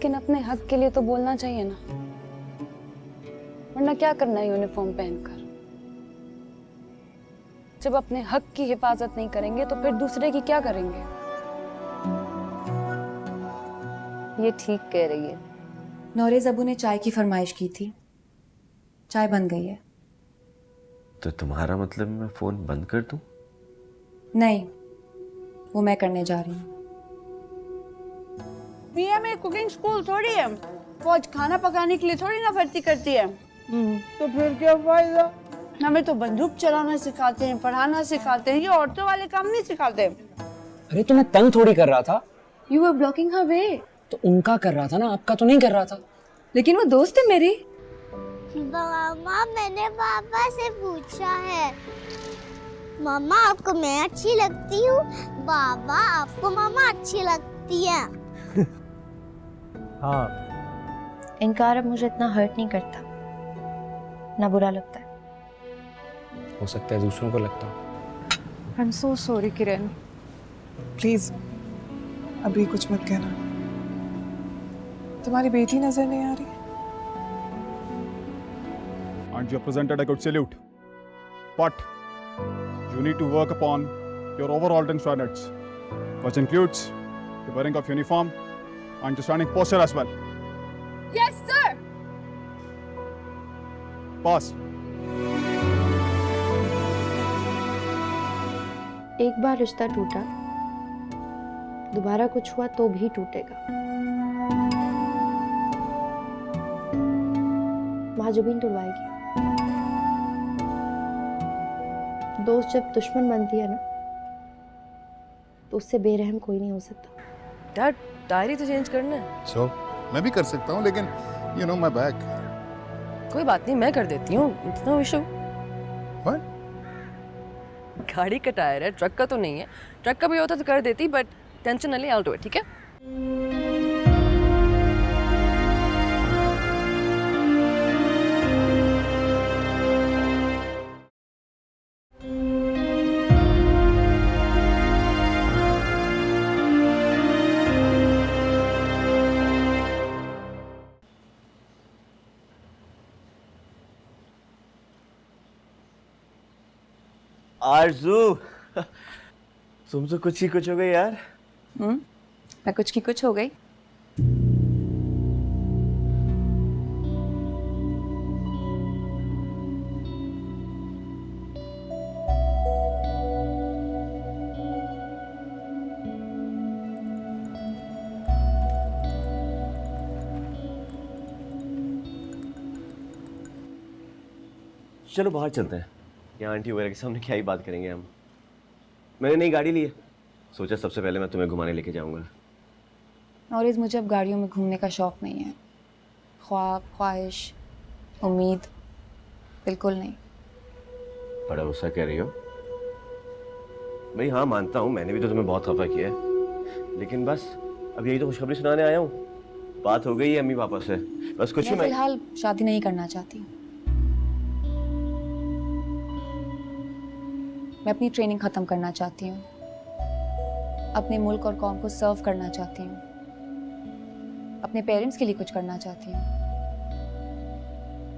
लेकिन अपने हक के लिए तो बोलना चाहिए ना, वरना क्या करना है यूनिफॉर्म पहनकर। जब अपने हक की हिफाजत नहीं करेंगे तो फिर दूसरे की क्या करेंगे? ये ठीक कह रही है। नौरेज अबू ने चाय की फरमाइश की थी, चाय बन गई है। तो तुम्हारा मतलब मैं फोन बंद कर दूं? नहीं, वो मैं करने जा रही हूँ। मियाँ में कुकिंग स्कूल थोड़ी है, फौज खाना पकाने के लिए थोड़ी ना भर्ती करती है। तो फिर क्या फायदा? हमें तो बंदूक चलाना सिखाते हैं, पढ़ाना सिखाते हैं, ये औरतों वाले काम नहीं सिखाते। अरे तो मैं तंग थोड़ी कर रहा था। You were blocking her way. तो उनका कर रहा था ना, आपका तो नहीं कर रहा था। लेकिन वो दोस्त है मेरी। मामा मैंने पापा से पूछा है, मामा आपको मैं अच्छी लगती हूँ, बाबा आपको मामा अच्छी लगती है। हाँ। इनकार अब मुझे इतना हर्ट नहीं करता, ना बुरा लगता है। हो सकता है दूसरों को लगता। I'm so sorry Kiran. Please अभी कुछ मत कहना। तुम्हारी बेटी नजर नहीं आ रही? And you're presented a good salute. But you need to work upon your overall standards, which includes the wearing of uniform and the standing posture as well. Yes sir। Pass. एक बार रिश्ता टूटा, दोबारा कुछ हुआ तो भी टूटेगा। महाजबीन तुड़वाएगी। दोस्त जब दुश्मन बनती है ना, तो उससे बेरहम कोई नहीं हो सकता। डैड, डायरी तो चेंज करना है। So, मैं भी कर सकता हूँ, लेकिन you know my bag. कोई बात नहीं, मैं कर देती हूँ, इतना इशू। What? गाड़ी का टायर है, ट्रक का तो नहीं है। ट्रक का भी होता तो कर देती, बट टेंशन नहीं, I'll do it, ठीक है? आरज़ू, तुम तो कुछ ही कुछ हो गई यार। मैं कुछ की कुछ हो गई। चलो बाहर चलते हैं, यहाँ आंटी वगैरह के सामने क्या ही बात करेंगे हम। मैंने नई गाड़ी ली है, सोचा सबसे पहले मैं तुम्हें घुमाने लेके जाऊंगा। नौरेज, मुझे अब गाड़ियों में घूमने का शौक नहीं है। ख्वाब, ख्वाहिश, उम्मीद बिल्कुल नहीं। बड़ा गुस्सा कह रही हो? भाई हाँ, मानता हूँ मैंने भी तो तुम्हें बहुत खफा किया है, लेकिन बस अब यही तो खुशखबरी सुनाने आया हूँ। बात हो गई है अम्मी पापा से, बस कुछ ही मैं फिलहाल शादी नहीं करना चाहती। मैं अपनी ट्रेनिंग खत्म करना चाहती हूँ, अपने मुल्क और कौम को सर्व करना चाहती हूँ, अपने पेरेंट्स के लिए कुछ करना चाहती हूँ,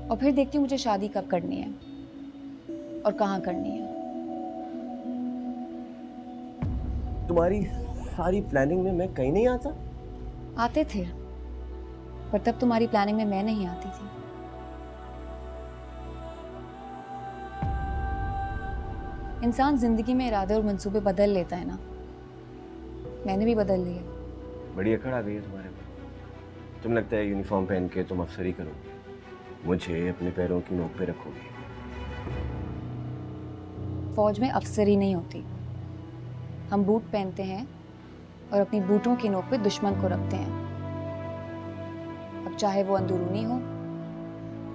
और फिर देखती हूँ मुझे शादी कब करनी है और कहाँ करनी है। तुम्हारी सारी प्लानिंग में मैं कहीं नहीं आता? आते थे, पर तब तुम्हारी प्लानिंग में मैं नहीं आती थी। इंसान जिंदगी में इरादे और मंसूबे बदल लेता है ना, मैंने भी बदल लिए। बड़ी अकड़ आ गई है तुम्हारे में। तुम लगता है यूनिफॉर्म पहन के तुम अफसरी करोगे, मुझे अपने पैरों की नोक पे रखोगे। फौज में अफसरी नहीं होती, हम बूट पहनते हैं और अपनी बूटों की नोक पे दुश्मन को रखते हैं, अब चाहे वो अंदरूनी हो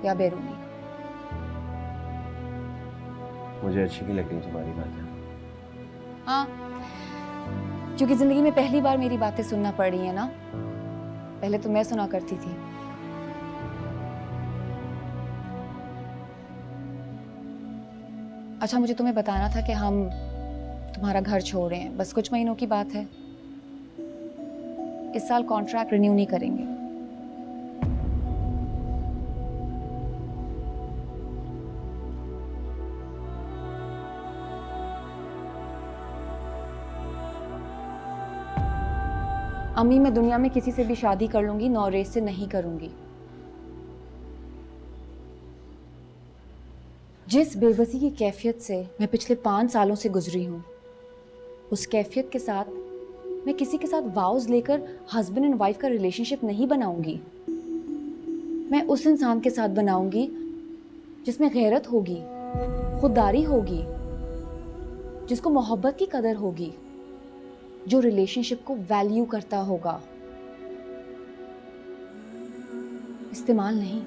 या बैरूनी। मुझे अच्छी नहीं लगती तुम्हारी बातें। हाँ, क्योंकि जिंदगी में पहली बार मेरी बातें सुनना पड़ रही है ना, पहले तो मैं सुना करती थी। अच्छा, मुझे तुम्हें बताना था कि हम तुम्हारा घर छोड़ रहे हैं, बस कुछ महीनों की बात है। इस साल कॉन्ट्रैक्ट रिन्यू नहीं करेंगे, अम्मी मैं दुनिया में किसी से भी शादी कर लूंगी, नौरेस से नहीं करूंगी। जिस बेबसी की कैफियत से मैं पिछले 5 सालों से गुजरी हूँ, उस कैफियत के साथ मैं किसी के साथ वाउज लेकर हस्बैंड एंड वाइफ का रिलेशनशिप नहीं बनाऊंगी। मैं उस इंसान के साथ बनाऊंगी जिसमें गैरत होगी, खुददारी होगी, जिसको मोहब्बत की कदर होगी, जो रिलेशनशिप को वैल्यू करता होगा, इस्तेमाल नहीं।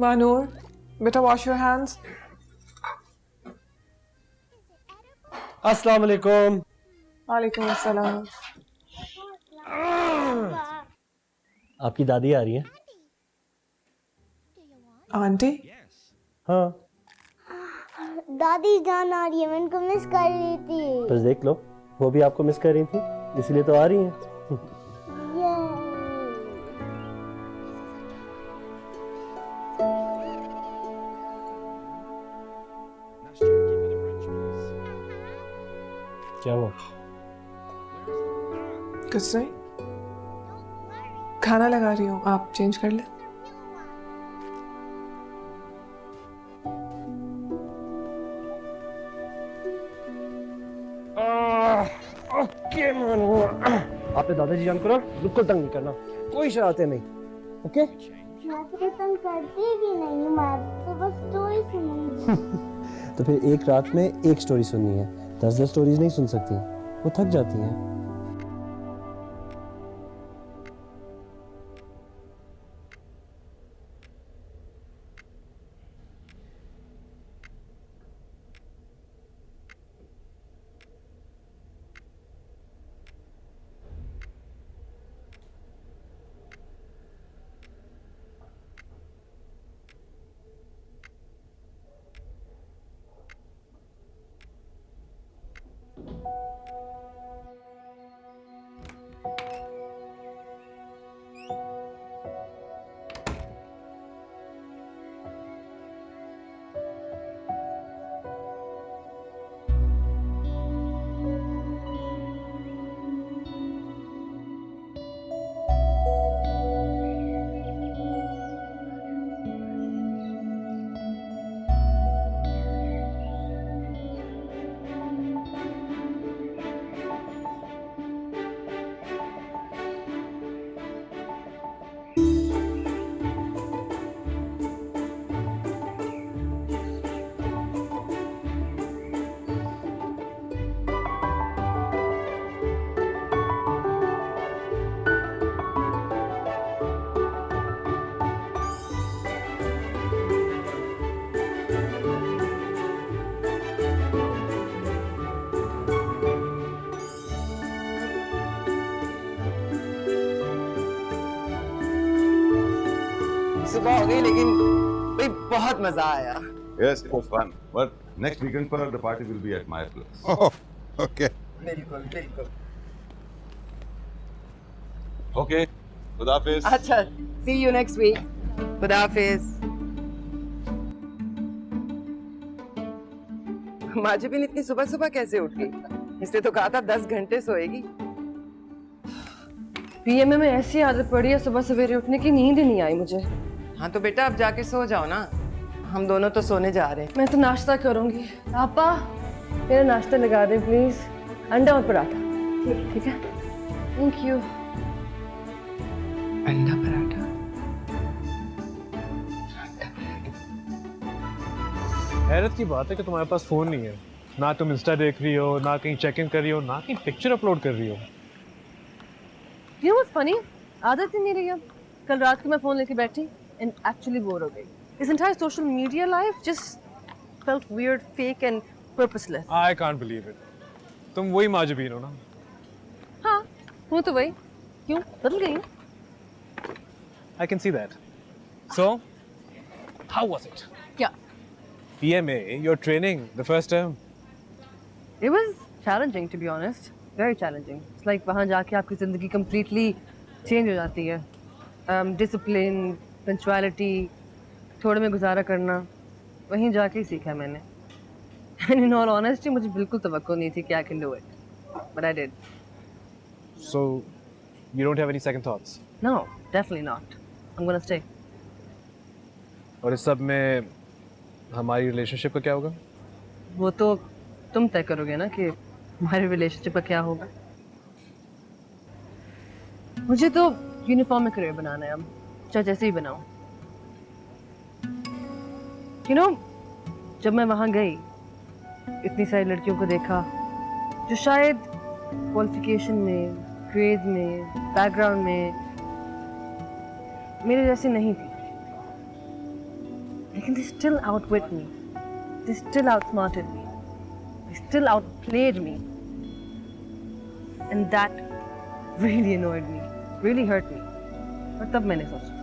Manur, better wash your hands. अस्सलाम वालेकुम। वालेकुम अस्सलाम। आपकी दादी आ रही है? आंटी? हाँ। दादी जान आ रही है, मैं उनको मिस कर रही थी। बस देख लो, वो भी आपको मिस कर रही थी, इसलिए तो आ रही हैं। क्या हुआ? कुछ नहीं, खाना लगा रही हूँ, आप चेंज कर ले। ओके मानो, आपने दादाजी जान को ना बिल्कुल तंग नहीं करना, कोई शरारतें नहीं। ओके? मैं तो तंग करती भी नहीं, मैं तो बस स्टोरी सुनूंगी। तो फिर एक रात में एक स्टोरी सुननी है, 10 स्टोरीज नहीं सुन सकती, वो थक जाती हैं। सुबह हो गई लेकिन भाई बहुत मजा आया। Yes, it was fun. But next weekend for the party will be at my place. Oh, okay. बिल्कुल बिल्कुल। Okay. Khuda Hafiz. अच्छा, see you next week. खुदा हाफिज। माजिबिन इतनी सुबह सुबह कैसे उठ गई? इसने तो कहा था 10 घंटे सोएगी। पीएमए में ऐसी आदत पड़ी है सुबह सवेरे उठने की, नींद ही नहीं आई मुझे। हाँ तो बेटा अब जाके सो जाओ ना, हम दोनों तो सोने जा रहे हैं। मैं तो नाश्ता करूंगी। पापा मेरा नाश्ता लगा दे प्लीज, अंडा और पराठा। ठीक है, थैंक यू। अंडा पराठा? हैरत की बात है कि तुम्हारे पास फोन नहीं है, ना तुम इंस्टा देख रही हो, ना कहीं चेक इन कर रही हो, ना कहीं पिक्चर अपलोड कर रही हो। You know what's funny? आदत ही नहीं रही अब। कल रात को मैं फोन लेके बैठी and actually बोर हो गई। This entire social media life just felt weird, fake and purposeless. I can't believe it. तुम वही माजिबीन हो ना? हाँ, हूँ तो वही। क्यों? बदल गई हूँ? I can see that. So, how was it? क्या? PMA, your training, the first term. It was challenging, to be honest. Very challenging. It's like वहाँ जाके आपकी ज़िंदगी completely change हो जाती है. Discipline, punctuality, थोड़े में गुजारा करना, वहीं जाके ही सीखा मैंने. And in all honesty, मुझे बिल्कुल तवक्को नहीं थी कि I can do it. But I did. So, you don't have any second thoughts? No, definitely not. I'm gonna stay. और इस सब में हमारी रिलेशनशिप का क्या होगा? वो तो तुम तय करोगे ना कि हमारे रिलेशनशिप का क्या होगा. मुझे तो यूनिफॉर्म में करियर बनाना है अब, चाहे जैसे ही बनाऊं. You know, जब मैं वहाँ गई, इतनी सारी लड़कियों को देखा जो शायद क्वालिफिकेशन में, ग्रेड में, बैकग्राउंड में मेरे जैसी नहीं थी, लेकिन they still outwit me, they still outsmarted me, they still outplayed me, and that really annoyed me, really hurt me. और तब मैंने सोचा,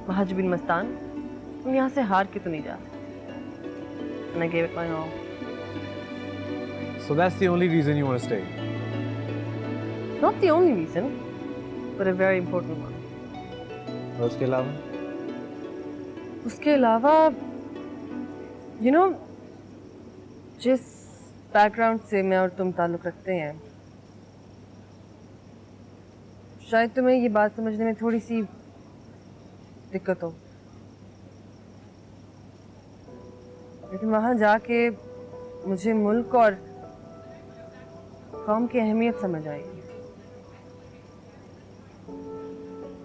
महाज बिन मस्तान, तुम यहाँ से हार के तो नहीं जा सकते. And I gave it my all. So that's the only reason you want to stay? Not the only reason, but a very important one. और उसके अलावा? उसके अलावा, you know, जिस बैकग्राउंड से मैं और तुम ताल्लुक़ रखते हैं, शायद तुम्हें ये बात समझने में थोड़ी सी दिक्कत हो, लेकिन वहाँ जाके मुझे मुल्क और कौम की अहमियत समझ आएगी.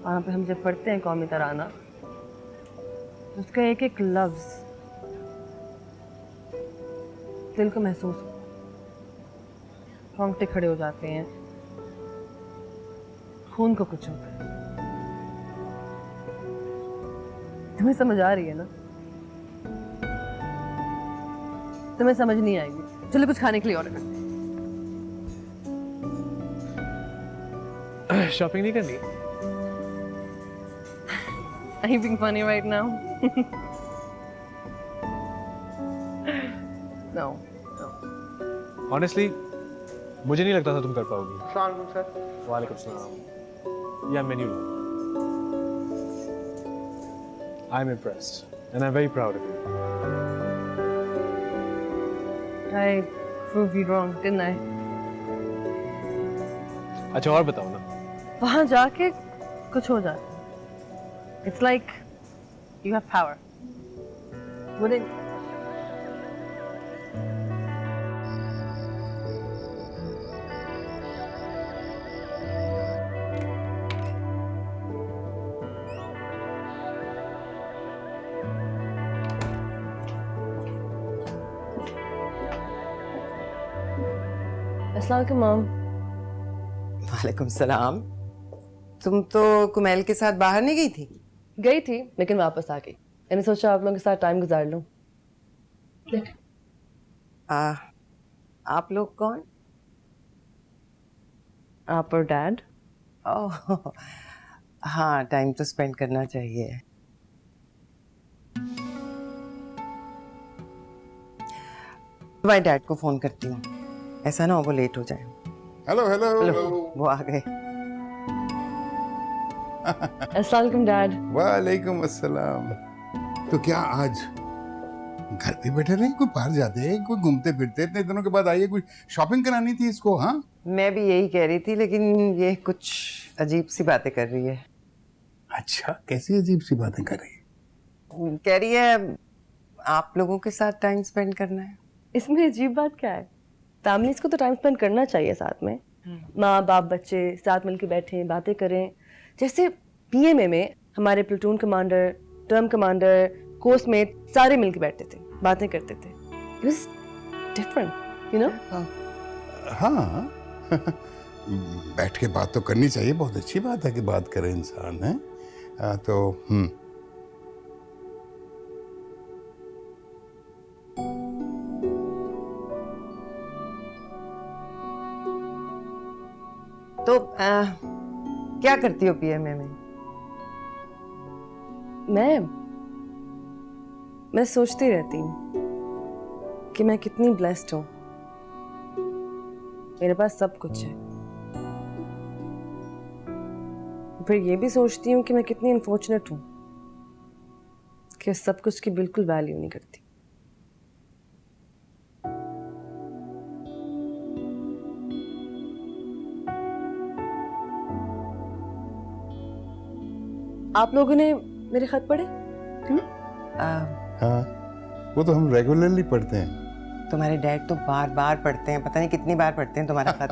वहाँ पे हम जब पढ़ते हैं कौमी तराना, तो उसका एक एक लफ्ज़ दिल को महसूस हो, रोंगटे खड़े हो जाते हैं, खून को कुछ होता है. तुम्हें समझ आ रही है ना? तुम्हें समझ नहीं आएगी. चलो कुछ खाने के लिए ऑर्डर करते हैं. शॉपिंग नहीं करनी? Are you being funny right now? No. Honestly, मुझे नहीं लगता था तुम कर पाओगी. अस्सलाम सर. वालेकुम सलाम. या menu. I'm impressed and I'm very proud of you. I proved you wrong, didn't I? अच्छा और बताओ ना. वहाँ जाके कुछ हो जाता है. It's like you have power. Wouldn't? अस्सलाम वालेकुम मॉम. वालेकुम सलाम. तुम तो कुमैल के साथ बाहर नहीं गई थी? गई थी लेकिन वापस आ गई. मैंने सोचा आप लोगों के साथ टाइम गुजार लूं. आप लोग कौन? आप और डैड. ओह हाँ, टाइम तो स्पेंड करना चाहिए. मैं डैड को फोन करती हूँ, ऐसा ना हो वो लेट हो जाए. Hello hello. वो आ गए. अस्सलाम वालेकुम डैड. वालेकुम अस्सलाम. तो क्या आज घर पे बैठे रहे, कोई बाहर जाते हैं, कोई घूमते फिरते? इतने दिनों के बाद आइए, कुछ शॉपिंग करानी थी इसको. हाँ मैं भी यही कह रही थी, लेकिन ये कुछ अजीब सी बातें कर रही है. अच्छा, कैसी अजीब सी बातें कर रही है? कह रही है आप लोगों के साथ टाइम स्पेंड करना है. इसमें अजीब बात क्या है? फैमिलीज को तो टाइम स्पेंड करना चाहिए साथ में. माँ बाप बच्चे साथ मिलकर बैठें, बातें करें. जैसे पीएमए में हमारे platoon commander, term commander, course में सारे मिलकर बैठते थे, बातें करते थे. It was different, you know? हाँ बैठ के बात तो करनी चाहिए. बहुत अच्छी बात है कि बात करे इंसान है. तो क्या करती हो पीएमए में? मैं सोचती रहती हूँ कि मैं कितनी ब्लेस्ड हूँ। मेरे पास सब कुछ है। फिर ये भी सोचती हूँ कि मैं कितनी अनफॉर्चुनेट हूँ कि सब कुछ की बिल्कुल वैल्यू नहीं करती। आप लोगों ने मेरे खत पढ़े? हाँ, वो तो हम रेगुलरली पढ़ते हैं। तुम्हारे डैड तो बार बार पढ़ते हैं, पता नहीं कितनी बार पढ़ते हैं तुम्हारा खत।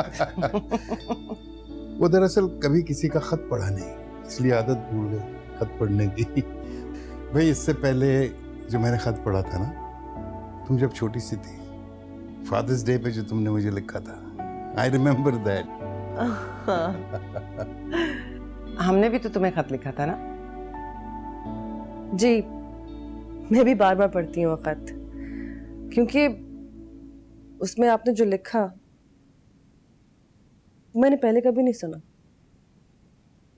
वो दरअसल कभी किसी का खत पढ़ा नहीं, इसलिए आदत भूल गए खत पढ़ने की। भाई इससे पहले जो मैंने खत पढ़ा था ना, तुम जब छोटी सी थी, फादर्स डे पे जो तुमने मुझे लिखा था, आई रिमेम्बर दैट। हमने भी तो तुम्हें खत लिखा था ना? जी, मैं भी बार बार पढ़ती हूँ खत, क्योंकि उसमें आपने जो लिखा मैंने पहले कभी नहीं सुना,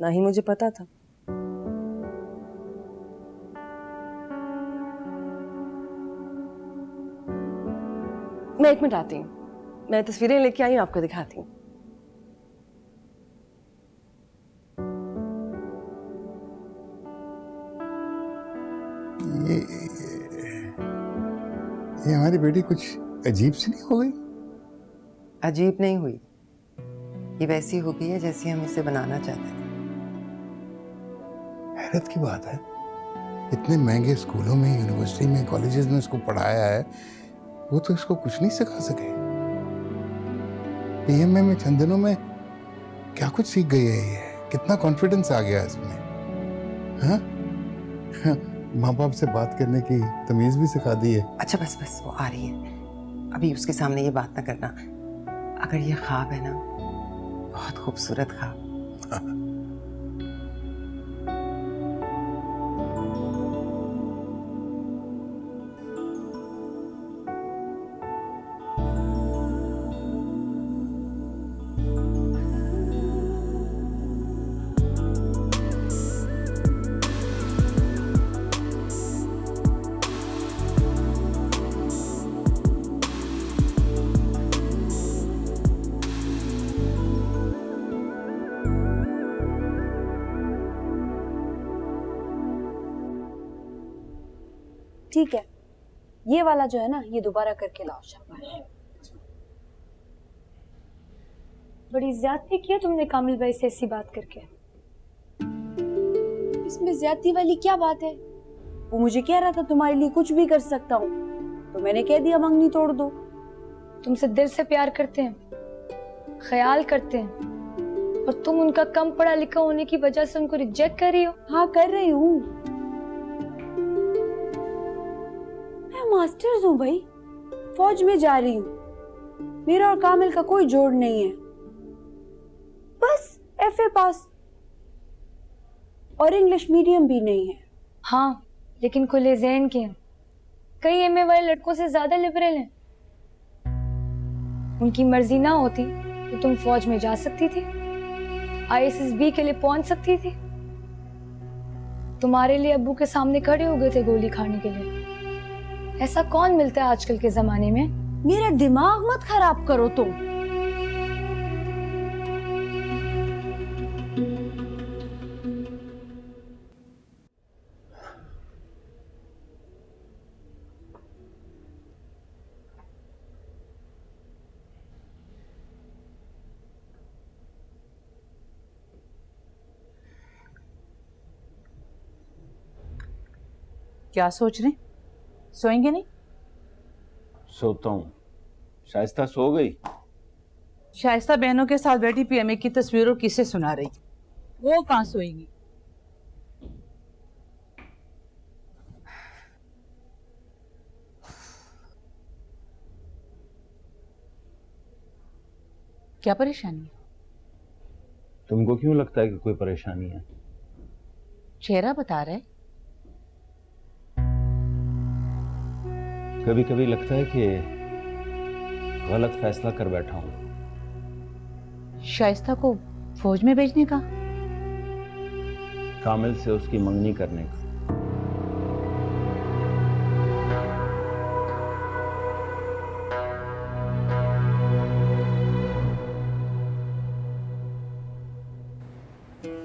ना ही मुझे पता था। मैं 1 मिनट आती हूँ, मैं तस्वीरें लेके आई हूँ, आपको दिखाती हूँ। ये हमारी बेटी कुछ अजीब सी नहीं हो गई? अजीब नहीं हुई, ये वैसी हो गई है जैसी हम इसे बनाना चाहते थे। हैरत की बात है, इतने महंगे स्कूलों में, यूनिवर्सिटी में, कॉलेजेस में इसको पढ़ाया है, वो तो इसको कुछ नहीं सिखा सके। पीएमए में चंद दिनों में क्या कुछ सीख गई है ये, कितना कॉन्फिडेंस आ गया इसमें। हाँ? माँ बाप से बात करने की तमीज भी सिखा दी है। अच्छा बस बस, वो आ रही है, अभी उसके सामने ये बात ना करना। अगर ये ख्वाब है ना, बहुत खूबसूरत ख्वाब। ठीक है, ये वाला जो है ना, ये दोबारा करके लाओ। शाबाश। बड़ी ज्यादती की है तुमने कामिल भाई से ऐसी बात करके। इसमें ज्यादती वाली क्या बात है? वो मुझे कह रहा था तुम्हारे लिए कुछ भी कर सकता हूँ, तो मैंने कह दिया मंगनी तोड़ दो। तुमसे दिल से प्यार करते हैं, ख्याल करते हैं, और तुम उनका कम पढ़ा लिखा होने की वजह से उनको रिजेक्ट कर रही हो। हाँ कर रही हूँ, मास्टर्स हूँ भाई, फौज में जा रही हूँ, मेरा और कामिल का कोई जोड़ नहीं है, बस एफए पास, और इंग्लिश मीडियम भी नहीं है। हाँ, लेकिन खुले ज़हन के हैं, कई एमए वाले लड़कों से ज्यादा लिबरल हैं। उनकी मर्जी ना होती तो तुम फौज में जा सकती थी, आईएसएसबी के लिए पहुंच सकती थी। तुम्हारे लिए अब्बू के सामने खड़े हो गए थे गोली खाने के लिए। ऐसा कौन मिलता है आजकल के जमाने में? मेरा दिमाग मत खराब करो तुम। क्या सोच रहे? सोएंगे नहीं? सोता हूँ। शाइस्ता सो गई? शाइस्ता बहनों के साथ बैठी पीएमए की तस्वीरों किसे सुना रही, वो कहाँ सोएंगी? क्या परेशानी है? तुमको क्यों लगता है कि कोई परेशानी है? चेहरा बता रहे। कभी कभी लगता है कि गलत फैसला कर बैठा हूं। शाइस्ता को फौज में भेजने का? कामिल से उसकी मंगनी करने का।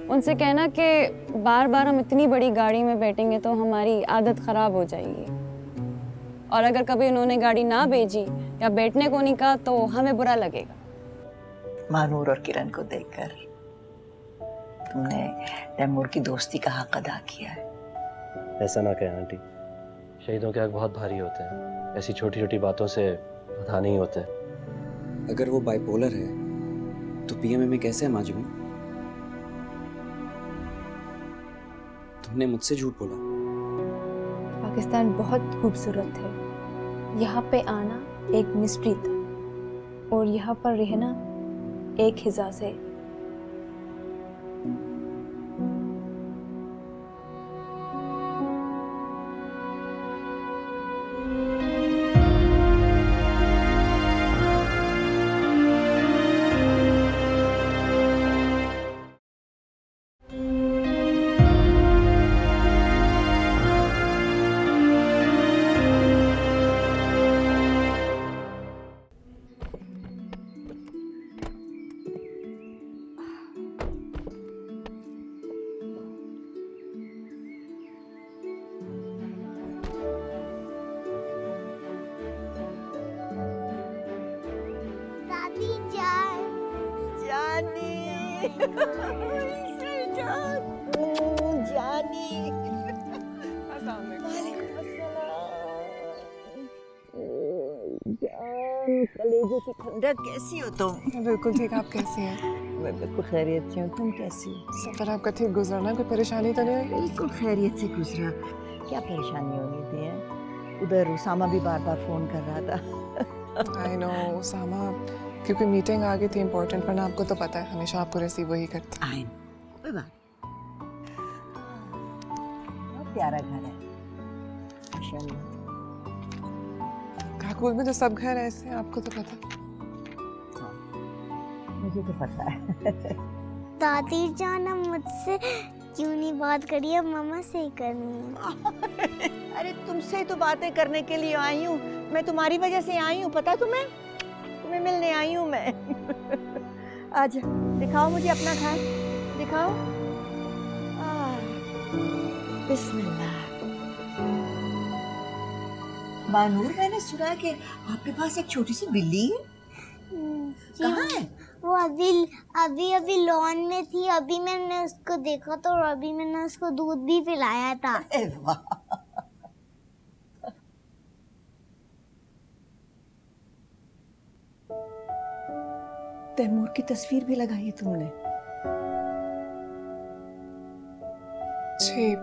उनसे कहना कि बार बार हम इतनी बड़ी गाड़ी में बैठेंगे तो हमारी आदत ख़राब हो जाएगी, और अगर कभी उन्होंने गाड़ी ना भेजी या बैठने को नहीं कहा तो हमें बुरा लगेगा। मानूर और किरण को देखकर तुमने तैमूर की दोस्ती का हक अदा किया है। ऐसा ना कहें आंटी, शहीदों के हक बहुत भारी होते हैं, ऐसी छोटी छोटी बातों से अदा नहीं होते। अगर वो बाइपोलर है तो पीएमए में कैसे है माजूमी? तुमने मुझसे झूठ बोला। पाकिस्तान बहुत खूबसूरत है। यहाँ पे आना एक मिस्ट्री था और यहाँ पर रहना एक हिजा से। दादी जान, जानी, जानी, कलेजे की ठंडक, कैसी हो तुम? बिल्कुल ठीक, आप कैसी हैं? मैं बिल्कुल खैरियत से हूँ, तुम कैसी हो? सफर आपका ठीक गुजरा ना? कोई परेशानी तो नहीं हुई? बिल्कुल खैरियत से गुजरा। क्या परेशानी होनी थी है? उधर उसामा भी बार बार फोन कर रहा था। आई नो उसामा, क्योंकि मीटिंग आ गई थी इम्पोर्टेंट, वरना आपको तो पता है हमेशा आपको रिसीव वही करते। आई नो, कोई बात। बहुत प्यारा घर है माशाल्लाह। काकुल में तो सब घर ऐसे हैं, आपको तो पता। मुझे तो पता है। दादी जान अब मुझसे क्यों नहीं बात करी, अब मामा से ही करनी है। अरे तुमसे तो बातें करने के लिए आई हूँ, मैं तुम्हारी वजह से आई हूँ, पता तुम्हें? तुम्हें मिलने आई हूँ मैं। आज दिखाओ मुझे अपना घर, दिखाओ। बिस्मिल्लाह। मानूर, मैंने सुना है कि आपके पास एक छोटी सी बिल्ली है। कहाँ है? वो अभी अभी लॉन में थी, अभी मैंने उसको देखा तो, और अभी मैंने उसको दूध भी पिलाया था। वाह, तैमूर की तस्वीर भी लगाई है तुमने? जी,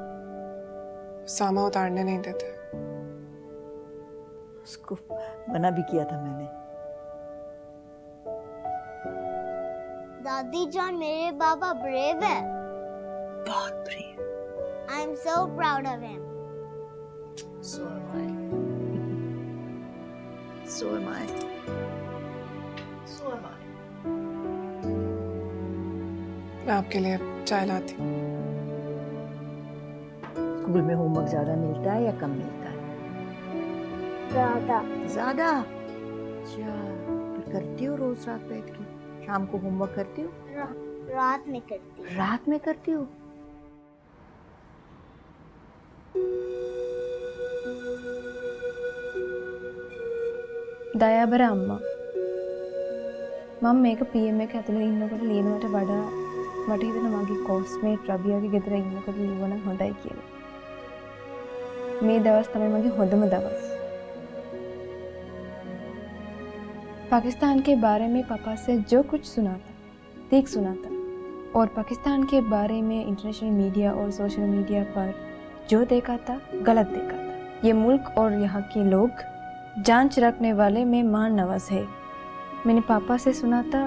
सामा उतारने नहीं देते। उसको मना भी किया था मैंने। दादी जान, मेरे बाबा ब्रेव है, बहुत brave. I am so proud of him. So am I. So am I. So am I. मैं आपके लिए चाय लाती। स्कूल में होमवर्क ज्यादा मिलता है या कम मिलता है? ज्यादा। ज्यादा? अच्छा, फिर करती हो रोज रात बैठ के? शाम को होमवर्क करती हो? रात में करती हूँ। रात में करती हो? දයාබර අම්මා මම මේක PM එක ඇතුළේ ඉන්නකොට ලියනවට වඩා මට හිතෙනවා මගේ කෝස්මේට් රබියාගේ ගෙදර ඉන්නකොට ලියවනම් හොඳයි කියලා. මේ දවස් තමයි මගේ හොඳම දවස්. पाकिस्तान के बारे में पापा से जो कुछ सुना था, ठीक सुना था, और पाकिस्तान के बारे में इंटरनेशनल मीडिया और सोशल मीडिया पर जो देखा था गलत देखा था। ये मुल्क और यहाँ के लोग जांच रखने वाले में मान नवाज है। मैंने पापा से सुना था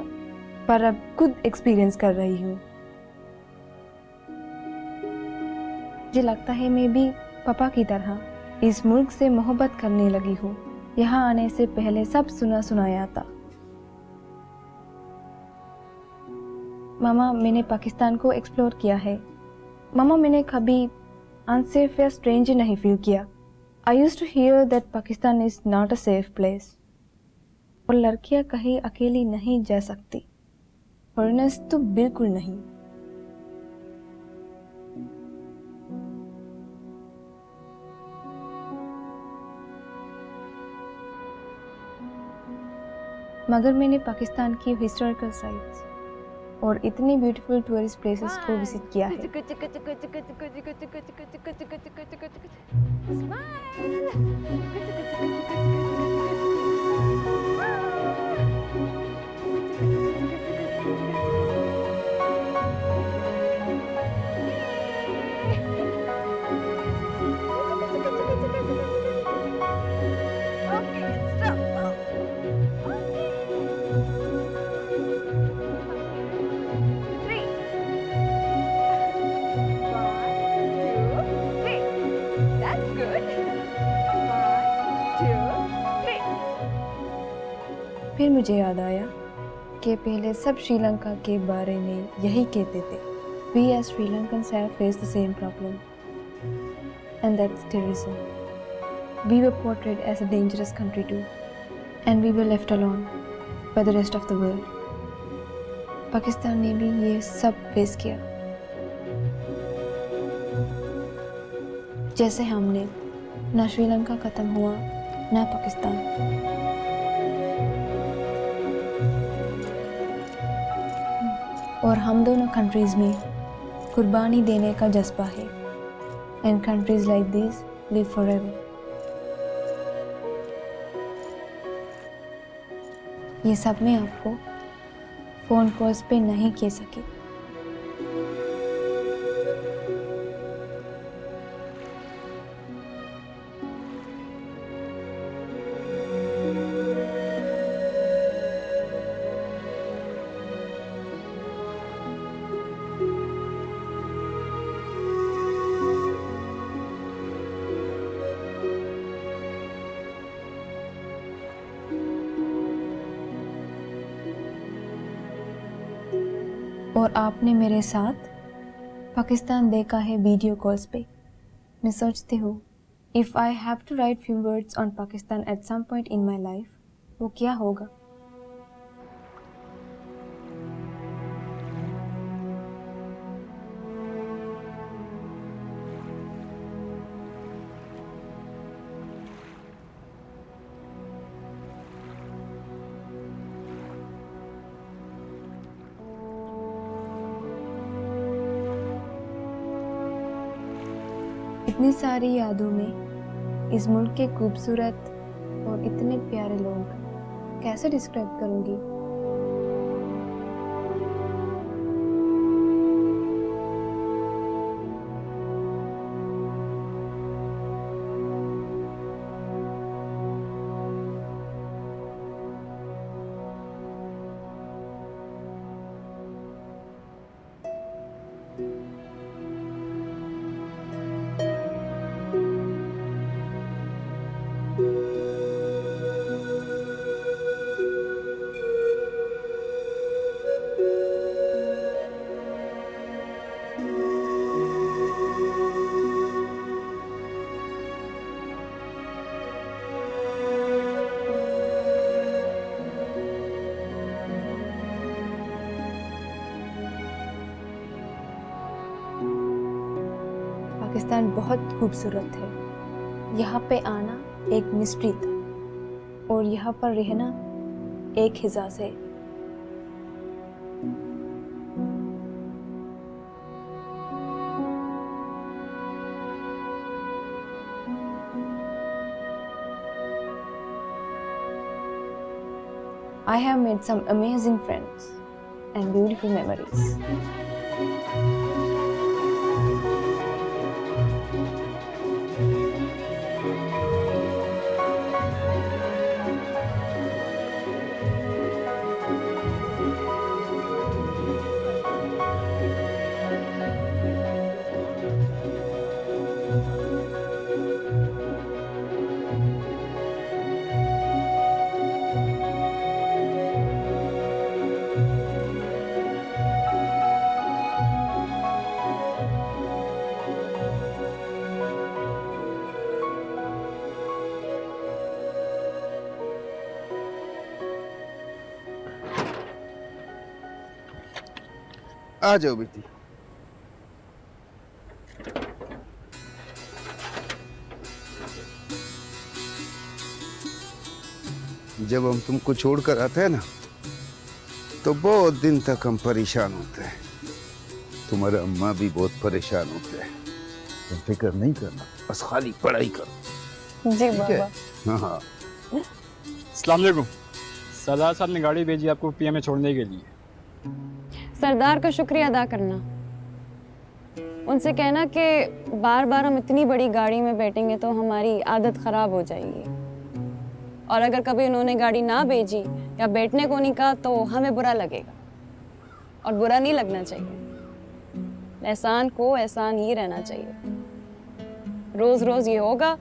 पर अब खुद एक्सपीरियंस कर रही हूँ। मुझे लगता है मैं भी पापा की तरह इस मुल्क से मोहब्बत करने लगी हूँ। यहाँ आने से पहले सब सुना सुनाया था। मामा, मैंने पाकिस्तान को एक्सप्लोर किया है। मामा मैंने कभी अनसेफ या स्ट्रेंज नहीं फील किया। I used to hear that Pakistan is not a safe place और लड़कियां कहीं अकेली नहीं जा सकती, फॉरेनर्स तो बिल्कुल नहीं। मगर मैंने पाकिस्तान की हिस्टोरिकल साइट्स और इतनी ब्यूटीफुल टूरिस्ट प्लेसेस को विजिट किया है। फिर मुझे याद आया कि पहले सब श्रीलंका के बारे में यही कहते थे, We as Sri Lankans have faced the same problem, and that's terrorism. We were portrayed as a dangerous country too, and we were left alone by the rest of the world. Pakistan ने भी ये सब face किया, जैसे हमने ना श्रीलंका ख़त्म हुआ ना पाकिस्तान। और हम दोनों कंट्रीज़ में कुर्बानी देने का जज्बा है, and countries like this live forever. ये सब मैं आपको फ़ोन कॉल्स पे नहीं कह सकी। और आपने मेरे साथ पाकिस्तान देखा है वीडियो कॉल्स पे। मैं सोचती हूँ if I have to write few words on Pakistan at some point in my life, वो क्या होगा। इतनी सारी यादों में इस मुल्क के खूबसूरत और इतने प्यारे लोग कैसे डिस्क्राइब करूंगी। पाकिस्तान बहुत खूबसूरत है। यहाँ पे आना एक मिस्ट्री था और यहाँ पर रहना एक हिसास है। I have made some amazing friends and beautiful memories. आ जाओ बेटी। जब हम तुमको छोड़कर आते हैं ना तो बहुत दिन तक हम परेशान होते हैं। तुम्हारा अम्मा भी बहुत परेशान होते हैं। तुम फिक्र नहीं करना, बस खाली पढ़ाई करो। जी बाबा। हाँ हाँ। अस्सलाम वालेकुम। सरदार साहब ने गाड़ी भेजी आपको पीएम में छोड़ने के लिए। सरदार का शुक्रिया अदा करना, उनसे कहना कि बार बार हम इतनी बड़ी गाड़ी में बैठेंगे तो हमारी आदत ख़राब हो जाएगी, और अगर कभी उन्होंने गाड़ी ना भेजी या बैठने को नहीं कहा तो हमें बुरा लगेगा, और बुरा नहीं लगना चाहिए। एहसान को एहसान ही रहना चाहिए। रोज़ रोज़ ये होगा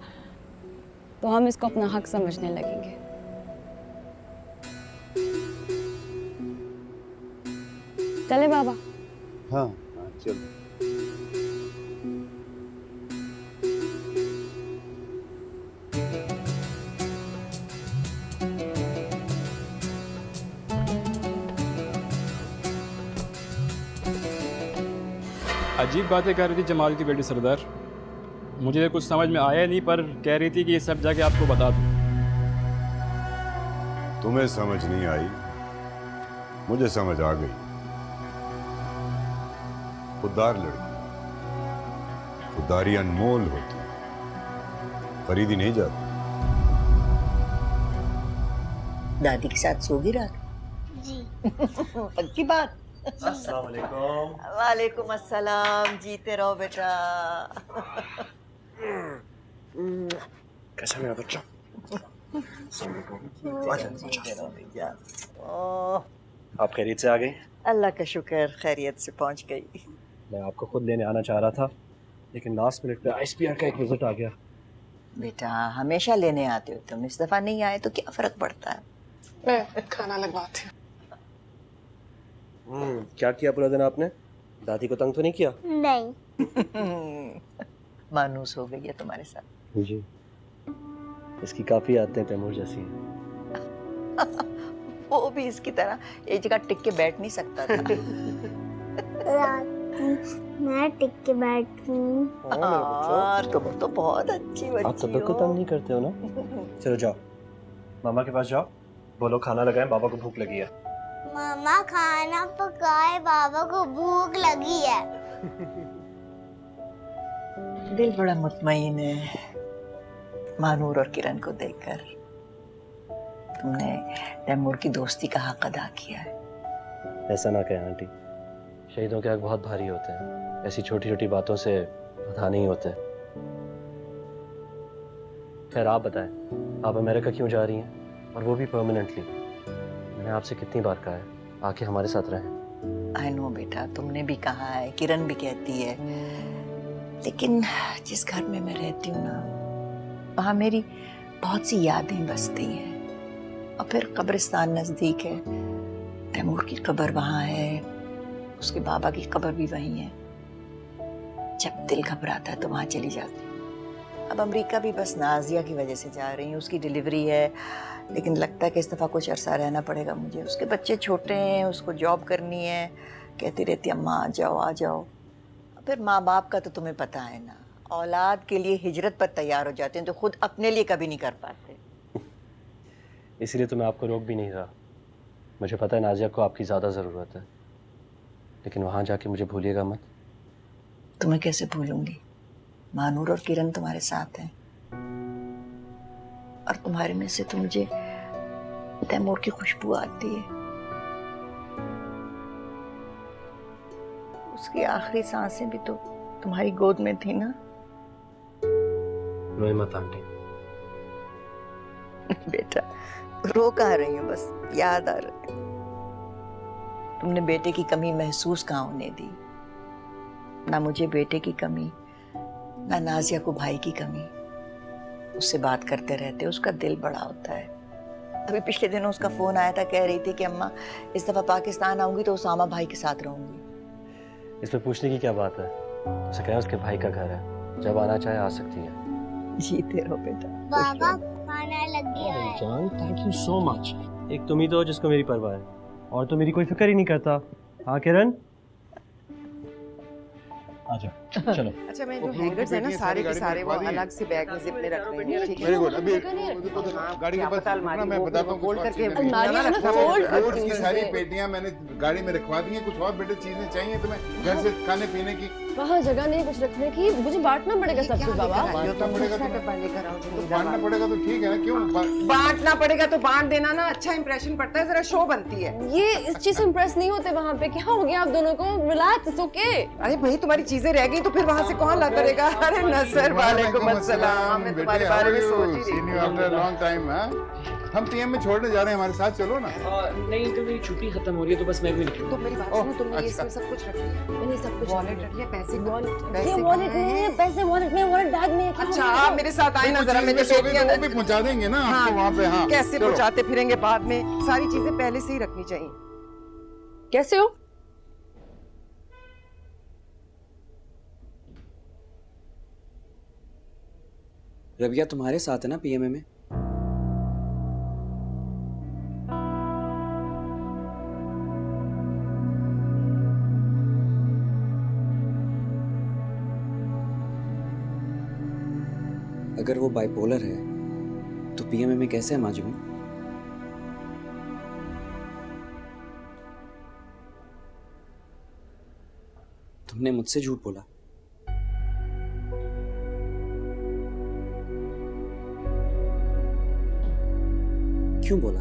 तो हम इसको अपना हक समझने लगेंगे। चले बाबा। हाँ हाँ चलो। अजीब बातें कर रही थी जमाल की बेटी सरदार। मुझे कुछ समझ में आया नहीं, पर कह रही थी कि ये सब जाके आपको बता दूं। तुम्हें समझ नहीं आई, मुझे समझ आ गई। खुददार लड़की, खुददारी अनमोल होती है, खरीदी नहीं जाती। दादी के साथ सोगी रात? जी। पक्की बात? अस्सलाम वालेकुम। वालेकुम अस्सलाम। जीते रहो बेटा। कैसा मेरा बच्चा? जीते रहो बेटा। आप खैरियत से आ गई? अल्लाह का शुक्र, खैरियत से पहुंच गई। मैं आपको खुद लेने आना चाह रहा था, लेकिन लास्ट मिनट पे आईएसपीआर का एक विजिट आ गया। बेटा हमेशा लेने आते हो तुम, इस दफा नहीं आए तो क्या फर्क पड़ता है? मैं खाना लगवाती हूँ। क्या किया पूरा दिन आपने? दादी को तंग तो नहीं किया? नहीं। मानूस हो गई है तुम्हारे साथ। जी, इसकी काफी आदतें तैमूर जैसी हैं। वो भी इसकी तरह एक जगह टिक के बैठ नहीं सकता था। मैं टिक के बैठी। तुम तो बहुत अच्छी बच्ची हो। आप तब को तंग नहीं करते हो ना? चलो जाओ, मामा के पास जाओ, बोलो खाना लगाएं, बाबा को भूख लगी है। मामा खाना पकाए, बाबा को भूख लगी है। दिल बड़ा मुतमईन है मानूर और किरण को देखकर। तुमने तैमूर की दोस्ती का हक अदा किया है। ऐसा ना कहें आंटी, शहीदों के हक बहुत भारी होते हैं। ऐसी छोटी छोटी बातों से अदा नहीं होते। खैर आप बताएं, आप अमेरिका क्यों जा रही हैं, और वो भी परमानेंटली? मैंने आपसे कितनी बार कहा है आके हमारे साथ रहें। आई नो बेटा, तुमने भी कहा है, किरण भी कहती है, लेकिन जिस घर में मैं रहती हूँ ना, वहाँ मेरी बहुत सी यादें बसती हैं। और फिर कब्रिस्तान नज़दीक है, तैमूर की कब्र वहाँ है, उसके बाबा की कब्र भी वहीं है। जब दिल घबराता है तो वहाँ चली जाती हूँ। अब अमेरिका भी बस नाजिया की वजह से जा रही हूँ, उसकी डिलीवरी है, लेकिन लगता है कि इस दफ़ा कुछ अरसा रहना पड़ेगा मुझे। उसके बच्चे छोटे हैं, उसको जॉब करनी है, कहती रहती अम्मा आ जाओ आ जाओ। फिर माँ बाप का तो तुम्हें पता है ना, औलाद के लिए हिजरत पर तैयार हो जाते हैं तो खुद अपने लिए कभी नहीं कर पाते। इसीलिए तो मैं आपको रोक भी नहीं रहा। मुझे पता है नाजिया को आपकी ज़्यादा ज़रूरत है, लेकिन वहाँ जाके मुझे भूलिएगा मत। तुम्हें कैसे भूलूंगी? मानूर और किरण तुम्हारे साथ हैं, और तुम्हारे में से तो मुझे तैमूर की खुशबू आती है। उसकी आखिरी सांसें भी तो तुम्हारी गोद में थी ना? रोए मत आंटी। बेटा रो कहाँ रही हूँ, बस याद आ रहा है। तुमने बेटे की कमी महसूस कहाँ होने दी? ना मुझे बेटे की कमी, ना नाजिया को भाई की कमी। उससे बात करते रहते, उसका दिल बड़ा होता है। अभी पिछले दिनों उसका फोन आया था, कह रही थी कि अम्मा इस दफा पाकिस्तान आऊंगी तो उसामा भाई के साथ रहूंगी। इसमें पूछने की क्या बात है? उसे कहें उसके भाई का घर है, जब आना चाहे आ सकती है। जीते रहो बेटा। बाबा खाना लग गया है। जान थैंक यू सो मच। एक तुम ही तो हो जिसको मेरी परवाह है, और तो मेरी कोई फिक्र ही नहीं करता। हाँ किरण? आ जाओ चलो। अच्छा मैं जो हैंगर्स है ना सारे के सारे वो अलग से बैग में जिप में रख देंगे, ठीक है? Very good. अभी गाड़ी के पास रुकना, मैं बताता हूँ फोल्ड करके फ्रूट्स की सारी पेटियां मैंने गाड़ी में रखवा दी हैं। कुछ और बेटे चीजें चाहिए तुम्हें घर से खाने पीने की? वहाँ जगह नहीं कुछ रखने की, मुझे बांटना पड़ेगा सब कुछ बाबा। बांटना पड़ेगा तो बांटना पड़ेगा तो ठीक है ना, क्यों बांटना पड़ेगा तो बांट देना ना, अच्छा इंप्रेशन पड़ता है, जरा शो बनती है। ये इस चीज से इम्प्रेस नहीं होते वहाँ पे, क्या हो गया आप दोनों को? Relax, it's okay. अरे भाई तुम्हारी चीजें रह गई तो फिर वहाँ से कौन ला करेगा? अरे नसर वालेकुम अस्सलाम, मैं तुम्हारे बारे में सोच ही रही थी। आफ्टर लॉन्ग टाइम हम पीएम में छोड़ने जा रहे हैं, हमारे साथ चलो ना। नहीं तो मेरी छुट्टी खत्म हो रही है तो बस मैं भी निकलूँ। तो मेरी बात सुनो, तुमने ये इसमें सब कुछ रख लिया? मैंने सब कुछ वॉलेट रख लिया, पैसे ये वॉलेट नहीं है, पैसे वॉलेट में, वॉलेट बैग में। अच्छा आप मेरे साथ आए ना जरा, मैंने वो भी पहुंचा देंगे ना आपको वहाँ पे। हाँ कैसे पहुंचाते फिरेंगे बाद में, सारी चीजें पहले से ही रखनी चाहिए। कैसे हो? रबिया तुम्हारे साथ है ना पीएमए में? अगर वो बाइपोलर है तो पीएमए में कैसे है माजूमी? तुमने मुझसे झूठ बोला। क्यों बोला?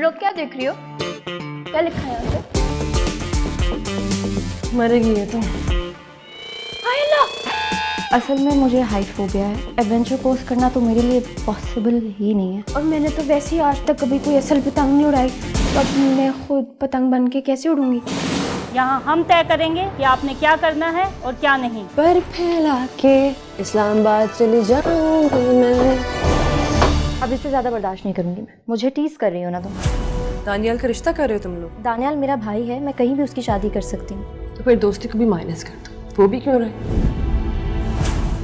लोग क्या देख रही हो? क्या लिखा है यहाँ पे? मरेगी ये तो। असल में मुझे हाइट फोबिया है, एडवेंचर कोर्स करना तो मेरे लिए पॉसिबल ही नहीं है। और मैंने तो वैसे ही आज तक कभी कोई असल पतंग नहीं उड़ाई, तो अब मैं खुद पतंग बन के कैसे उड़ूंगी? यहाँ हम तय करेंगे कि आपने क्या करना है और क्या नहीं। पर फैला के इस्लामाबाद चली जाऊंगी मैं। अब इससे ज्यादा बर्दाश्त नहीं करूंगी मैं। मुझे टीज कर रही हो ना तुम? दानियाल का रिश्ता कर रहे हो तुम लोग? दानियाल मेरा भाई है, मैं कहीं भी उसकी शादी कर सकती हूँ। तो फिर दोस्ती को भी माइनस कर दो, वो भी क्यों रहे?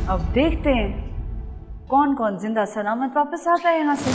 अब देखते हैं कौन कौन जिंदा सलामत वापस आता है यहाँ से।